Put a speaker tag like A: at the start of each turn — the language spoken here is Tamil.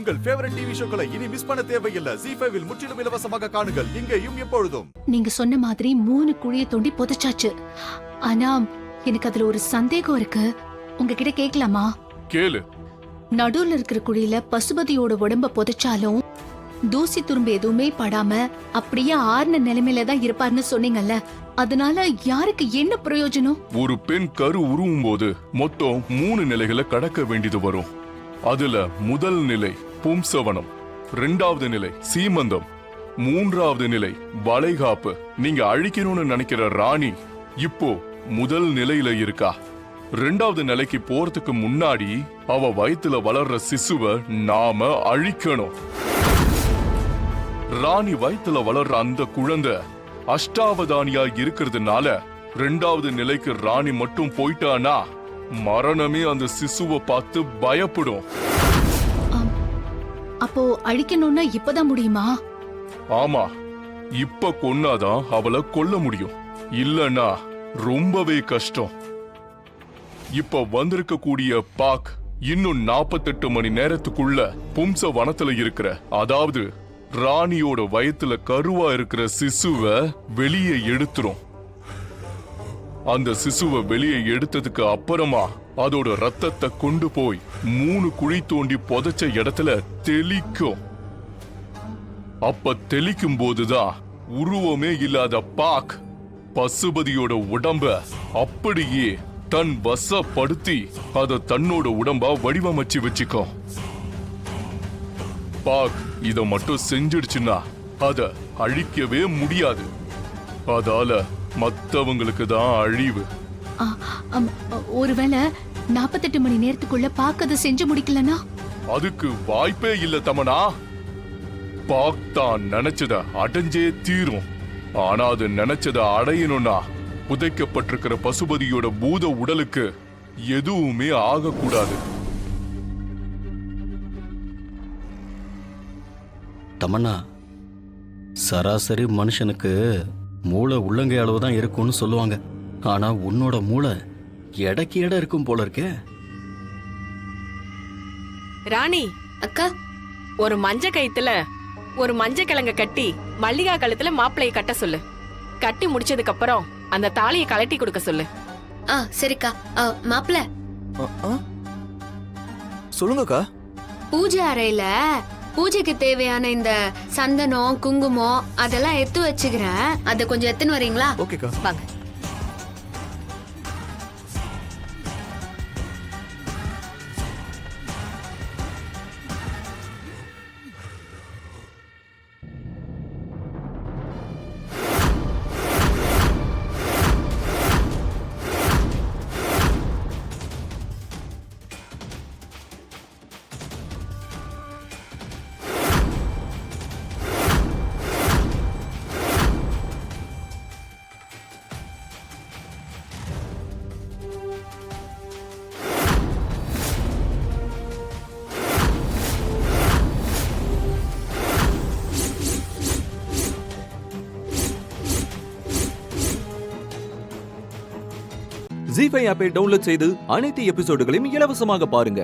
A: உங்கள் ஃபேவரட் டிவி ஷோக்களை இனி மிஸ் பண்ண தேவையில்லை. ZEE5 இல் முற்றிலும் இலவசமாக காணுங்கள், இங்கேயும் எப்பொழுதும்.
B: நீங்க சொன்ன மாதிரி 3 குழியை தோண்டி புதைச்சாச்சு. ஆனா எனக்கு அதுல ஒரு சந்தேகம் இருக்கு, உங்ககிட்ட கேட்கலாமா?
C: கேளு.
B: நடுவுல இருக்கிற குழியில பசுபதியோட உடம்ப புதைச்சாலும் தூசி துரும்பு எதுவுமே படாம அப்படியே ஆறுன நிலைமையில தான் இருப்பாருன்னு சொன்னீங்கல்ல, அதனால யாருக்கு என்ன பிரயோஜனம்?
C: ஒரு பெண் கரு உருவும் போது மொத்தம் 3 நிலைகளை கடக்க வேண்டியது வரும். அதுல முதல் நிலை பும்சவனம், 2வது நிலை சீமந்தம், 3வது நிலை வளைகாப்பு. நீங்க அழிக்கணும்னு நினைக்கிற ராணி இப்போ முதல் நிலையில இருக்கா. 2வது நிலைக்கு போறதுக்கு முன்னாடி அவ வயித்துல வளர்ற சிசுவை நாம அழிக்கணும். ராணி வயித்துல வளர்ற அந்த குழந்தை அஷ்டாவதானியா இருக்கிறதுனால 2வது நிலைக்கு ராணி மட்டும் போயிட்டானா மரணமே அந்த சிசுவை பார்த்து பயப்படும்.
B: அப்போ அழிக்கணும்னா இப்பதான் முடியுமா?
C: ஆமா, இப்ப கொன்னாதான் அவளை கொல்ல முடியும், இல்லனா ரொம்பவே கஷ்டம். இப்ப வந்திருக்க கூடிய பாக் இன்னும் 48 மணி நேரத்துக்குள்ள பும்ச வனத்துல இருக்கிற, அதாவது ராணியோட வயத்துல கருவா இருக்கிற சிசுவை வெளியே எடுத்துரும். அந்த சிசுவை வெளியே எடுத்ததுக்கு அப்புறமா அதோட ரத்தத்தை கொண்டு போய் 3 குழி தோண்டி புதைச்ச இடத்துல தெளிக்கும். அப்ப தெளிக்கும் போதுதான் உருவமே இல்லாத பாக் பசுபதியோட உடம்ப அப்படியே தன் வசப்படுத்தி அத தன்னோட உடம்பா வடிவமைச்சு வச்சுக்கும். பாக் இத மட்டும் செஞ்சிடுச்சுன்னா அத அழிக்கவே முடியாது. அதால மத்தவங்களுக்கு தான் அழிவு.
B: ஒருவேளை 48 மணி நேரத்துக்குள்ள பாக்கத செஞ்சு முடிக்கலனா?
C: அதுக்கு வாய்ப்பே இல்ல தமனா. பாக் தான் நினைச்சத அடைஞ்சே தீரும். ஆனா அது நினைச்சத அடையணும்னா புதைக்கப்பட்டிருக்கிற பசுபதியோட பூத உடலுக்கு எதுவுமே ஆகக்கூடாது.
D: தமன்னா, சராசரி மனுஷனுக்கு மூளை உள்ளங்கை அளவு தான் இருக்கும்னு சொல்லுவாங்க. ஆனா உன்னோட மூளை எடைக்கு எடை இருக்கும் போல இருக்கே.
E: ராணி
F: அக்கா,
E: ஒரு மஞ்ச கயித்துல ஒரு மஞ்ச கிழங்க கட்டி மல்லிகா கழுத்துல மாப்பிளைய கட்ட சொல்லு. கட்டி முடிச்சதுக்கு அப்புறம் அந்த தாலியை கலட்டி கொடுக்க சொல்லு.
F: சரிக்கா. மாப்பிள்ள
A: சொல்லுங்கக்கா.
F: பூஜை அறையில பூஜைக்கு தேவையான இந்த சந்தனம் குங்குமம் அதெல்லாம் எடுத்து வச்சுக்கிறேன். அதை கொஞ்சம் எடுத்துன்னு வரீங்களா?
A: ஓகேக்கா.
F: வாங்க.
G: ZEE5 ஆப்பை டவுன்லோட் செய்து அனைத்து எபிசோடுகளையும் இலவசமாக பாருங்க.